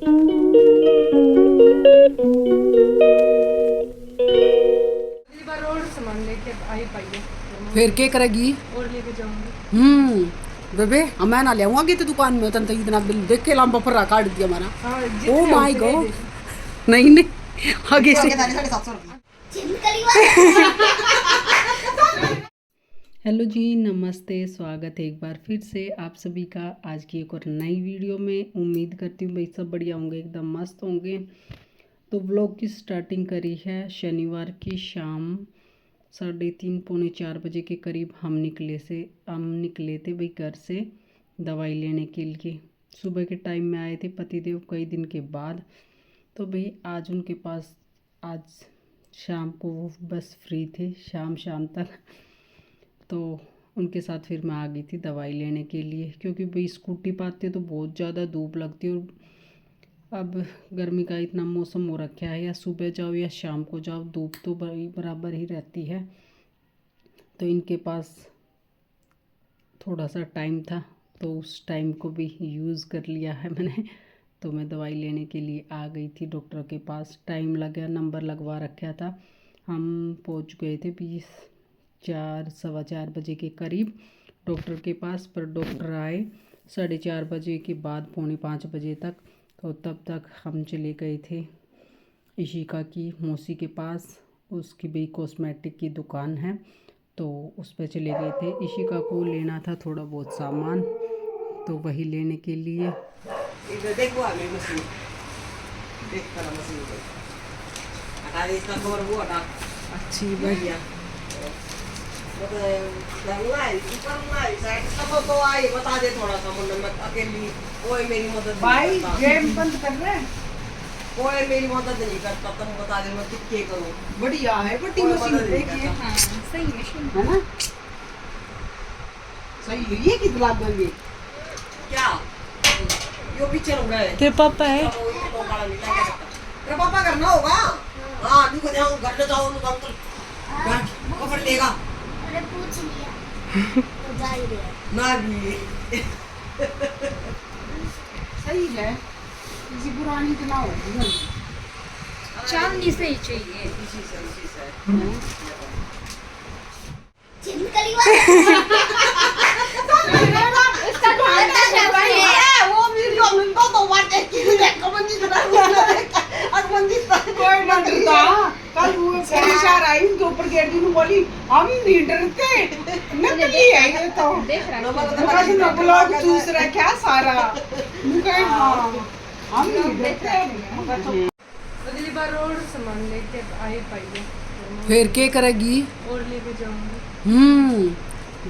और सामान लेके आई पाई है फिर क्या करेगी और लेके जाऊंगी। बेबे मैं ना ले आऊंगी तो दुकान में तन इतना बिल देख के लंबा फर्रा काट दिया हमारा। हाँ, ओ माय गॉड, नहीं नहीं आगे से। हेलो जी, नमस्ते, स्वागत है एक बार फिर से आप सभी का आज की एक और नई वीडियो में। उम्मीद करती हूँ भाई सब बढ़िया होंगे, एकदम मस्त होंगे। तो व्लॉग की स्टार्टिंग करी है शनिवार की शाम 3:30 पौने 4 बजे के करीब। हम निकले थे भाई घर से दवाई लेने के लिए। सुबह के टाइम में आए थे पतिदेव कई दिन के बाद। तो भाई आज उनके पास आज शाम को वो बस फ्री थे शाम तक। तो उनके साथ फिर मैं आ गई थी दवाई लेने के लिए, क्योंकि भाई स्कूटी पर आते तो बहुत ज़्यादा धूप लगती है। और अब गर्मी का इतना मौसम हो रखा है, या सुबह जाओ या शाम को जाओ धूप तो बराबर ही रहती है। तो इनके पास थोड़ा सा टाइम था तो उस टाइम को भी यूज़ कर लिया है मैंने। तो मैं दवाई लेने के लिए आ गई थी डॉक्टर के पास। टाइम लग गया, नंबर लगवा रखा था। हम पहुंच गए थे 4:15 बजे के करीब डॉक्टर के पास। पर डॉक्टर आए 4:30 बजे के बाद, 4:45 बजे तक। तो तब तक हम चले गए थे इशिका की मौसी के पास। उसकी भी कॉस्मेटिक की दुकान है, तो उस पर चले गए थे। इशिका को लेना था थोड़ा बहुत सामान, तो वही लेने के लिए। देखो आगे मशीन देख कर मशीन को हटा दे, इसका कवर वो हटा। अच्छी बढ़िया तो आई बता दे थोड़ा सा मुन्ना, मैं अकेली कोई मेरी मदद भाई नहीं करता। गेम बंद कर रहे हैं। कोई मेरी मदद नहीं करता, तुम बता दे मैं कितने करूँ। बढ़िया है बड़ी कोई मशीन, मदद नहीं देखिए करता। हाँ, सही मशीन है ना, सही है। ये कितना लाग क्या यो पीछे रुक गए तेरे पापा है। तेरा पापा करना होगा। हाँ तू को जाओ घर ले जाओ, अंकल पकड़ लेगा। अरे पूछ लिया तो जा ही रहा ना भी सही है, किसी पुरानी तो ना होगी। चांदी से ही चाहिए। इसी से चिमकली वाला इसका वो वीडियो में तो बात है कि देख कमेंट कोई ना डरता। कल वो पुलिस आ रही उनके ऊपर गेट दी, बोली हम नहीं डरते, नकली है ये तो। देख रहा मुझे ना ब्लॉग चूस रहा क्या सारा। मुझे हाँ हम नहीं डरते। अगली बार और सामान लेके आई पाई है फिर क्या करेगी और लेके जाऊंगी।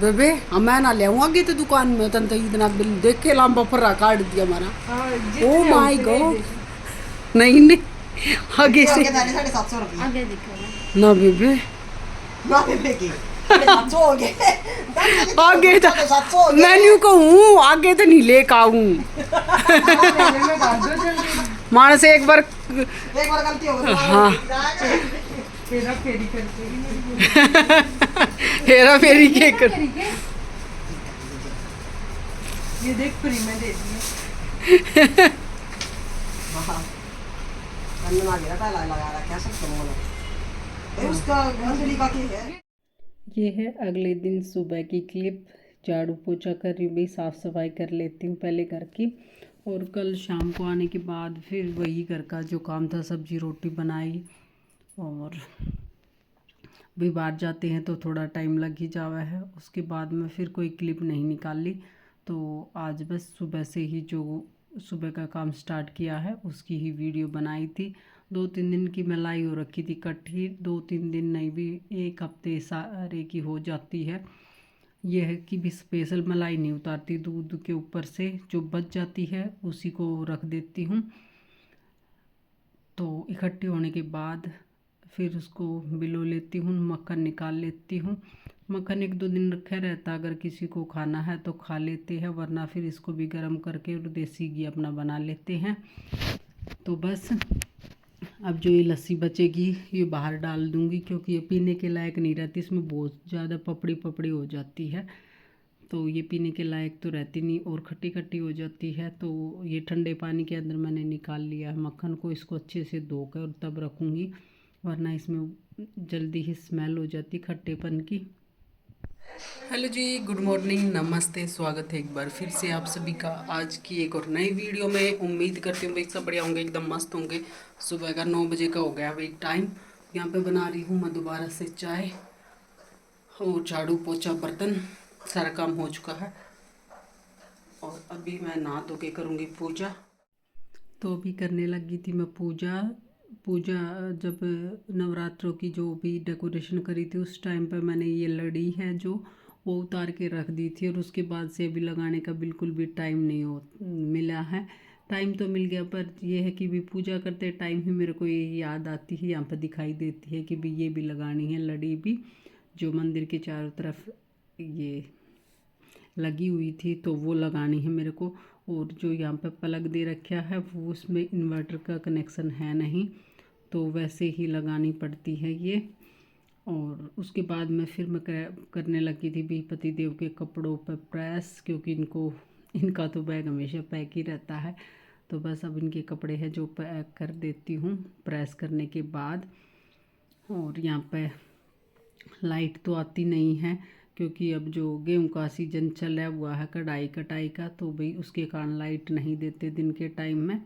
बेबे मैं ना ले आऊंगी तो दुकान में तन इतना बिल देख के लंबा फर्रा काट दिया हमारा। हाँ, ओ माय गॉड, नहीं नहीं आगे से। 750 रुपये आगे दिखा ना बेबे ना बेबी 700 हो गए। आगे तो 700 हो गए। मेन्यू को हूँ, आगे तो नहीं ले आऊँ। मानस एक बार गलती हो गई। हाँ। फेरा फेरी करके हेरा फेरी के कर। ये देख फ्री में दे दिए। लगा रखा सब उसका अंजलि का क्या है। ये है अगले दिन सुबह की क्लिप। झाड़ू पोछा कर रही हूँ भाई, साफ़ सफाई कर लेती हूँ पहले घर की। और कल शाम को आने के बाद फिर वही घर का जो काम था, सब्जी रोटी बनाई। और भी बाहर जाते हैं तो थोड़ा टाइम लग ही जावा है। उसके बाद में फिर कोई क्लिप नहीं निकाली। तो आज बस सुबह से ही जो सुबह का काम स्टार्ट किया है उसकी ही वीडियो बनाई थी। 2-3 दिन की मलाई हो रखी थी इकट्ठी, 2-3 दिन नहीं भी, एक हफ्ते सारे की हो जाती है। यह है कि भी स्पेशल मलाई नहीं उतारती, दूध के ऊपर से जो बच जाती है उसी को रख देती हूँ। तो इकट्ठे होने के बाद फिर उसको बिलो लेती हूँ, मक्खन निकाल लेती हूँ। मक्खन 1-2 दिन रखा रहता, अगर किसी को खाना है तो खा लेते हैं, वरना फिर इसको भी गर्म करके और देसी घी अपना बना लेते हैं। तो बस अब जो ये लस्सी बचेगी ये बाहर डाल दूँगी, क्योंकि ये पीने के लायक नहीं रहती, इसमें बहुत ज़्यादा पपड़ी हो जाती है। तो ये पीने के लायक तो रहती नहीं और खट्टी खट्टी हो जाती है। तो ये ठंडे पानी के अंदर मैंने निकाल लिया है मक्खन को, इसको अच्छे से धोकर और तब रखूँगी, वरना इसमें जल्दी ही स्मेल हो जाती खट्टेपन की। हेलो जी, गुड मॉर्निंग, नमस्ते, स्वागत है एक बार फिर से आप सभी का आज की एक और नई वीडियो में। उम्मीद करती हूँ भाई सब बढ़िया होंगे, एकदम मस्त होंगे। सुबह का 9 बजे का हो गया भाई टाइम। यहाँ पे बना रही हूँ मैं दोबारा से चाय और झाड़ू पोछा बर्तन सारा काम हो चुका है। और अभी मैं नहा धो के करूँगी पूजा। तो अभी करने लगी थी मैं पूजा। जब नवरात्रों की जो भी डेकोरेशन करी थी उस टाइम पर मैंने ये लड़ी है जो वो उतार के रख दी थी, और उसके बाद से अभी लगाने का बिल्कुल भी टाइम नहीं मिला है। टाइम तो मिल गया, पर यह है कि भी पूजा करते टाइम ही मेरे को ये याद आती है, यहाँ पर दिखाई देती है कि भी ये भी लगानी है लड़ी भी, जो मंदिर के चारों तरफ ये लगी हुई थी तो वो लगानी है मेरे को। और जो यहाँ पे प्लग दे रखा है वो उसमें इन्वर्टर का कनेक्शन है नहीं, तो वैसे ही लगानी पड़ती है ये। और उसके बाद में फिर मैं करने लगी थी भी पति देव के कपड़ों पर प्रेस, क्योंकि इनका तो बैग हमेशा पैक ही रहता है। तो बस अब इनके कपड़े हैं जो पैक कर देती हूँ प्रेस करने के बाद। और यहाँ पे लाइट तो आती नहीं है, क्योंकि अब जो गेहूं का सीजन चला हुआ है कढ़ाई कटाई का, तो भाई उसके कारण लाइट नहीं देते दिन के टाइम में।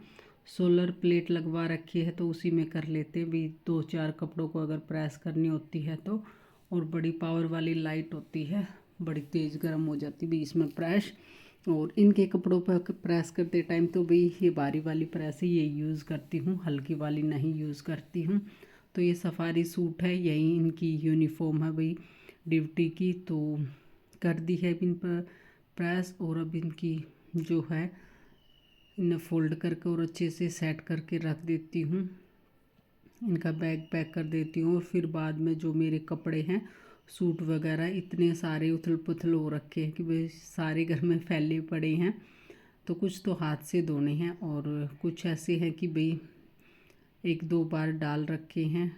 सोलर प्लेट लगवा रखी है तो उसी में कर लेते भी 2-4 कपड़ों को अगर प्रेस करनी होती है तो। और बड़ी पावर वाली लाइट होती है, बड़ी तेज़ गर्म हो जाती भी इसमें प्रेस। और इनके कपड़ों पर प्रेस करते टाइम तो भाई ये भारी वाली प्रेस ही ये यूज़ करती हूँ, हल्की वाली नहीं यूज़ करती हूँ। तो ये सफारी सूट है, यही इनकी यूनिफॉर्म है भाई ड्यूटी की, तो कर दी है इन पर प्रेस। और अब इनकी जो है इन्हें फोल्ड करके और अच्छे से सेट करके रख देती हूँ। इनका बैग पैक कर देती हूँ। और फिर बाद में जो मेरे कपड़े हैं सूट वगैरह इतने सारे उथल पुथल हो रखे हैं कि भाई सारे घर में फैले पड़े हैं, तो कुछ तो हाथ से धोने हैं और कुछ ऐसे हैं कि भाई 1-2 बार डाल रखे हैं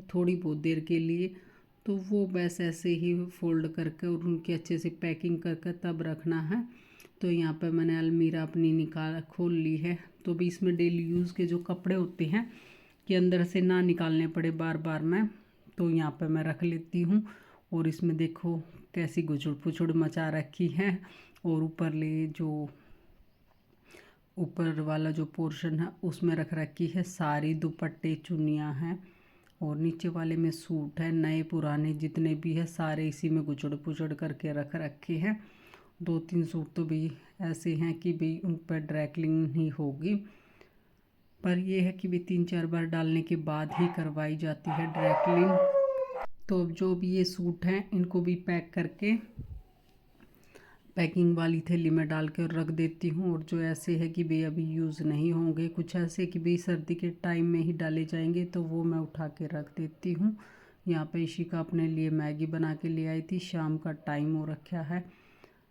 थोड़ी बहुत देर के लिए, तो वो बस ऐसे ही फोल्ड करके और उनकी अच्छे से पैकिंग करके तब रखना है। तो यहाँ पे मैंने अलमीरा अपनी खोल ली है, तो भी इसमें डेली यूज़ के जो कपड़े होते हैं कि अंदर से ना निकालने पड़े बार बार में, तो यहाँ पे मैं रख लेती हूँ। और इसमें देखो कैसी गुचुड़ पुचुड़ मचा रखी है। और ऊपर वाला जो पोर्शन है उसमें रख रखी है सारी दुपट्टे चुन्नियाँ हैं, और नीचे वाले में सूट है, नए पुराने जितने भी है सारे इसी में गुचड़ पुचड़ करके रख रखे हैं। 2-3 सूट तो भी ऐसे हैं कि भाई उन पर ड्राई क्लीन ही होगी, पर यह है कि भी 3-4 बार डालने के बाद ही करवाई जाती है ड्राई क्लीन। तो अब जो भी ये सूट हैं इनको भी पैक करके पैकिंग वाली थैली में डाल के और रख देती हूँ। और जो ऐसे है कि भाई अभी यूज़ नहीं होंगे, कुछ ऐसे कि भाई सर्दी के टाइम में ही डाले जाएंगे, तो वो मैं उठा के रख देती हूँ। यहाँ पे इशिका अपने लिए मैगी बना के ले आई थी, शाम का टाइम हो रखा है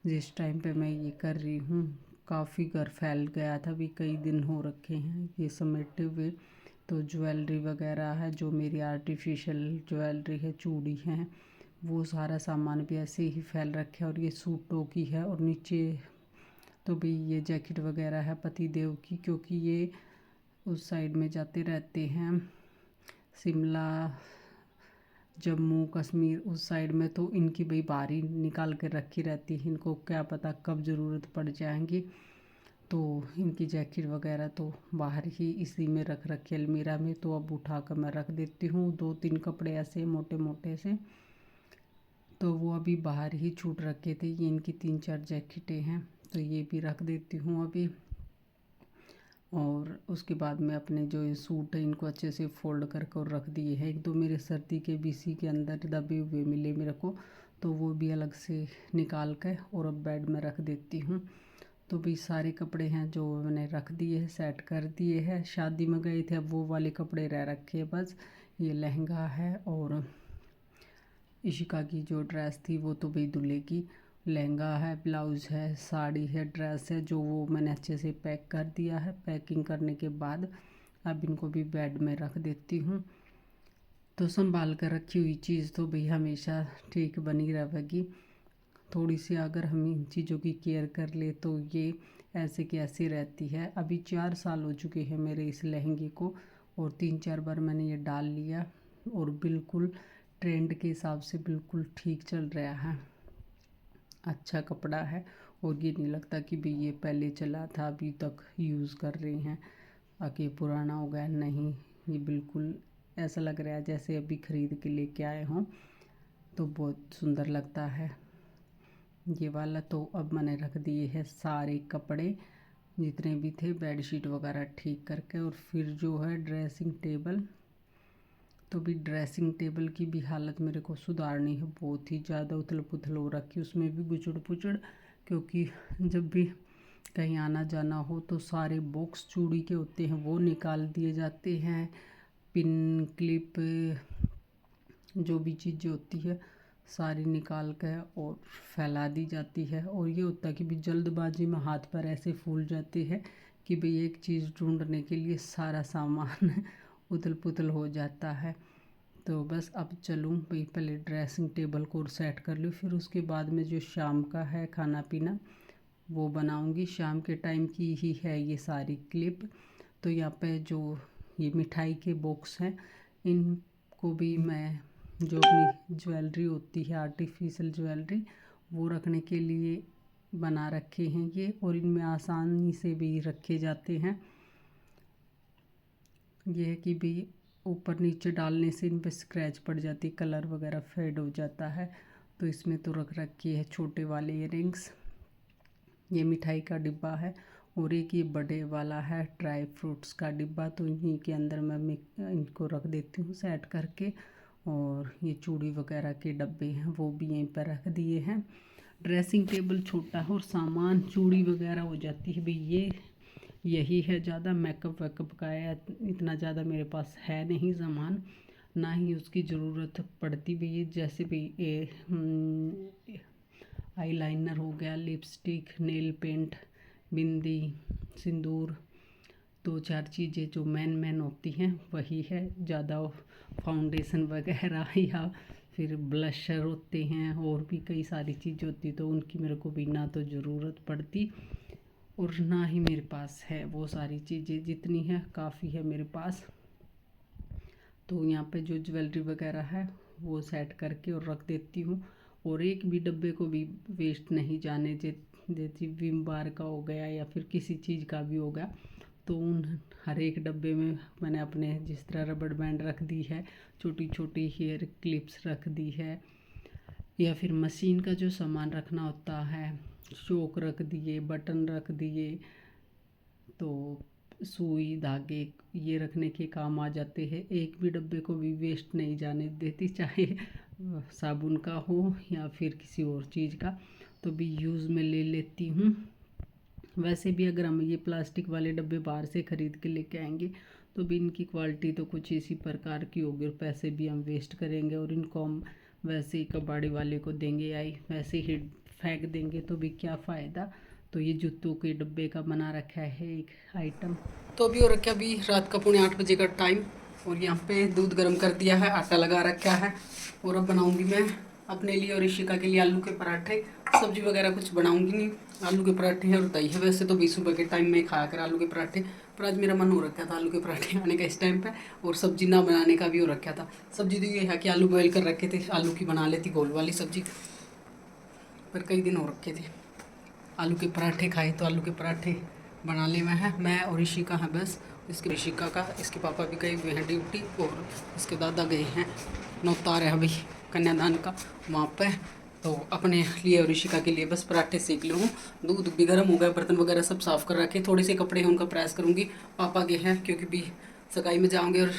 जिस टाइम पे मैं ये कर रही हूँ। काफ़ी घर फैल गया था, भी कई दिन हो रखे हैं ये समेटे हुए। तो ज्वेलरी वगैरह है, जो मेरी आर्टिफिशियल ज्वेलरी है, चूड़ी हैं, वो सारा सामान भी ऐसे ही फैल रखा है। और ये सूटों की है, और नीचे तो भी ये जैकेट वगैरह है पति देव की, क्योंकि ये उस साइड में जाते रहते हैं शिमला जम्मू कश्मीर उस साइड में, तो इनकी भाई बाहरी निकाल कर रखी रहती है, इनको क्या पता कब ज़रूरत पड़ जाएंगी। तो इनकी जैकेट वगैरह तो बाहर ही इसी में रख रखी अलमीरा में, तो अब उठा कर मैं रख देती हूँ। 2-3 कपड़े ऐसे मोटे मोटे से, तो वो अभी बाहर ही छूट रखे थे। ये इनकी 3-4 जैकेटें हैं, तो ये भी रख देती हूँ अभी। और उसके बाद में अपने जो ये सूट है इनको अच्छे से फोल्ड करके और रख दिए हैं। 1-2 मेरे सर्दी के भी इसी के अंदर दबे हुए मिले मेरे को, तो वो भी अलग से निकाल कर और अब बेड में रख देती हूँ। तो भी सारे कपड़े हैं जो मैंने रख दिए हैं, सेट कर दिए हैं। शादी में गए थे, अब वो वाले कपड़े रह रखे हैं बस। ये लहंगा है और इशिका की जो ड्रेस थी वो तो भाई दूल्हे की, लहंगा है, ब्लाउज़ है, साड़ी है, ड्रेस है, जो वो मैंने अच्छे से पैक कर दिया है। पैकिंग करने के बाद अब इनको भी बेड में रख देती हूँ। तो संभाल कर रखी हुई चीज़ तो भाई हमेशा ठीक बनी रहेगी। थोड़ी सी अगर हम इन चीज़ों की केयर कर ले तो ये ऐसे की ऐसे रहती है। अभी 4 साल हो चुके हैं मेरे इस लहंगे को और 3-4 बार मैंने ये डाल लिया और बिल्कुल ट्रेंड के हिसाब से बिल्कुल ठीक चल रहा है। अच्छा कपड़ा है और ये नहीं लगता कि भाई ये पहले चला था अभी तक यूज़ कर रहे हैं आगे पुराना हो गया, नहीं, ये बिल्कुल ऐसा लग रहा है जैसे अभी ख़रीद के लेके आए हों। तो बहुत सुंदर लगता है ये वाला। तो अब मैंने रख दिए हैं सारे कपड़े जितने भी थे, बेडशीट वगैरह ठीक करके। और फिर जो है ड्रेसिंग टेबल, तो भी ड्रेसिंग टेबल की भी हालत मेरे को सुधारनी है। बहुत ही ज़्यादा उथल पुथल हो रखी, उसमें भी गुचड़ पुचड़, क्योंकि जब भी कहीं आना जाना हो तो सारे बॉक्स चूड़ी के होते हैं वो निकाल दिए जाते हैं। पिन क्लिप जो भी चीज़ें होती है सारी निकाल कर और फैला दी जाती है। और ये होता है कि भी जल्दबाजी में हाथ पर ऐसे फूल जाते हैं कि भाई एक चीज़ ढूंढने के लिए सारा सामान उथल पुथल हो जाता है। तो बस अब चलूँ भाई, पहले ड्रेसिंग टेबल को सेट कर लूँ, फिर उसके बाद में जो शाम का है खाना पीना वो बनाऊंगी। शाम के टाइम की ही है ये सारी क्लिप। तो यहाँ पे जो ये मिठाई के बॉक्स हैं इनको भी मैं जो अपनी ज्वेलरी होती है आर्टिफिशियल ज्वेलरी वो रखने के लिए बना रखे हैं ये, और इनमें आसानी से भी रखे जाते हैं। ये है कि भी ऊपर नीचे डालने से इन पर स्क्रैच पड़ जाती, कलर वगैरह फेड हो जाता है। तो इसमें तो रख रखी है छोटे वाले इयररिंग्स। ये मिठाई का डिब्बा है और एक ये बड़े वाला है ड्राई फ्रूट्स का डिब्बा। तो इन्हीं के अंदर मैं इनको रख देती हूँ सेट करके। और ये चूड़ी वगैरह के डब्बे हैं वो भी यहीं पर रख दिए हैं। ड्रेसिंग टेबल छोटा है और सामान चूड़ी वगैरह हो जाती है भाई, यही है ज़्यादा। मेकअप वेकअप का है, इतना ज़्यादा मेरे पास है नहीं सामान, ना ही उसकी ज़रूरत पड़ती भी। जैसे भी आईलाइनर हो गया, लिपस्टिक, नेल पेंट, बिंदी, सिंदूर, 2-4 चीज़ें जो मेन होती हैं वही है। ज़्यादा फाउंडेशन वगैरह या फिर ब्लशर होते हैं और भी कई सारी चीज़ें होती तो उनकी मेरे को भी ना तो ज़रूरत पड़ती और ना ही मेरे पास है वो सारी चीज़ें। जितनी है काफ़ी है मेरे पास। तो यहाँ पे जो ज्वेलरी वगैरह है वो सेट करके और रख देती हूँ। और एक भी डब्बे को भी वेस्ट नहीं जाने देती। विम बार का हो गया या फिर किसी चीज़ का भी हो गया तो उन हर एक डब्बे में मैंने अपने जिस तरह रबड़ बैंड रख दी है, छोटी छोटी हेयर क्लिप्स रख दी है, या फिर मशीन का जो सामान रखना होता है, शोक रख दिए, बटन रख दिए, तो सुई धागे ये रखने के काम आ जाते हैं। एक भी डब्बे को भी वेस्ट नहीं जाने देती, चाहे साबुन का हो या फिर किसी और चीज़ का, तो भी यूज़ में ले लेती हूँ। वैसे भी अगर हम ये प्लास्टिक वाले डब्बे बाहर से ख़रीद के लेके आएंगे तो भी इनकी क्वालिटी तो कुछ इसी प्रकार की होगी और पैसे भी हम वेस्ट करेंगे और इनको हम वैसे ही कबाड़ी वाले को देंगे या वैसे ही फेंक देंगे तो भी क्या फ़ायदा। तो ये जूतों के डब्बे का बना रखा है एक आइटम। तो अभी हो रखा अभी रात का 7:45 बजे का टाइम और यहाँ पे दूध गर्म कर दिया है, आटा लगा रखा है और अब बनाऊँगी मैं अपने लिए और ऋषिका के लिए आलू के पराठे। सब्जी वगैरह कुछ बनाऊंगी नहीं, आलू के पराठे और दही है। वैसे तो 20 रुपये के टाइम में खाया कर आलू के पराठे, पर आज मेरा मन हो रखा था आलू के पराठे आने का इस टाइम पे और सब्जी ना बनाने का भी हो रखा था। सब्जी तो ये है कि आलू बॉयल कर रखे थे, आलू की बना लेती गोल वाली सब्जी, पर कई दिन हो रखे थे आलू के पराठे खाए तो आलू के पराठे बना ले में है। मैं और ऋषिका है बस। इसके ऋषिका का इसके पापा भी गए हुए हैं ड्यूटी और इसके दादा गए हैं नौतार है अभी कन्यादान का वहाँ पे। तो अपने लिए और ऋषिका के लिए बस पराठे सेक लूँ। दूध भी गर्म हो गया, बर्तन वगैरह सब साफ़ कर रखे, थोड़े से कपड़े हैं उनका प्रेस करूँगी। पापा गए हैं क्योंकि भी सगाई में जाऊँगे और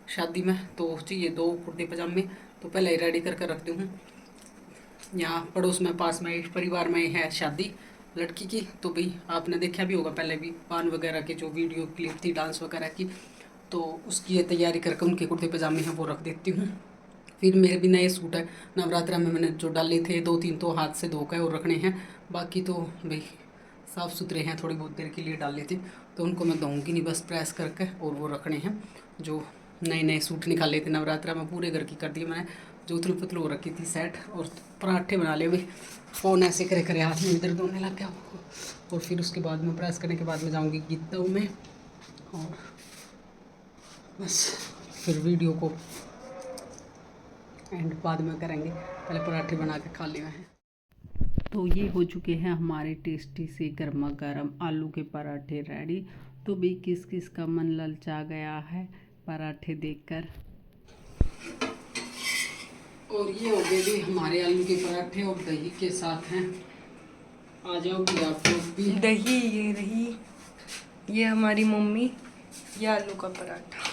शादी में तो चाहिए 2 कुर्ते पजामे, तो पहले ही रेडी करके रखती हूँ। यहाँ पड़ोस में पास में परिवार में है शादी लड़की की, तो भाई आपने देखा भी होगा पहले भी पान वगैरह की जो वीडियो क्लिप थी डांस वगैरह की, तो उसकी ये तैयारी करके उनके कुर्ते पजामे हैं वो रख देती हूँ। फिर मेरे भी नए सूट है नवरात्रा में मैंने जो डाले थे 2-3 तो हाथ से धोकर और रखने हैं, बाकी तो भाई साफ़ सुथरे हैं, थोड़ी बहुत देर के लिए डाले थे तो उनको मैं दूँगी नहीं, बस प्रेस करके और वो रखने हैं। जो नए नए सूट निकाले थे नवरात्रा में पूरे घर की कर दिए मैंने, जो उथल पुथल हो रखी थी सेट, और पराठे बना लिए। अभी फ़ोन ऐसे करे करे हाथ में दर्द होने लग गया। और फिर उसके बाद में प्रेस करने के बाद में जाऊँगी गीतों में, और बस फिर वीडियो को एंड बाद में करेंगे। पहले पराठे बना के खा लिए हैं। तो ये हो चुके हैं हमारे टेस्टी से गर्मा गर्म आलू के पराठे रेडी। तो भी किस किस का मन ललचा गया है पराठे देखकर। और ये हो गए भी हमारे आलू के पराठे, और दही के साथ हैं। आ जाओ भी आप लोग भी। दही, ये रही, ये हमारी मम्मी, ये आलू का पराठा।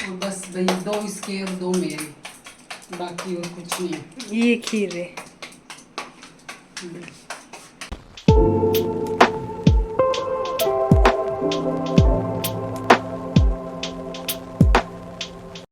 और बस दही 2 इसके और 2 मेरे, बाकी और कुछ नहीं है। ये खीर है।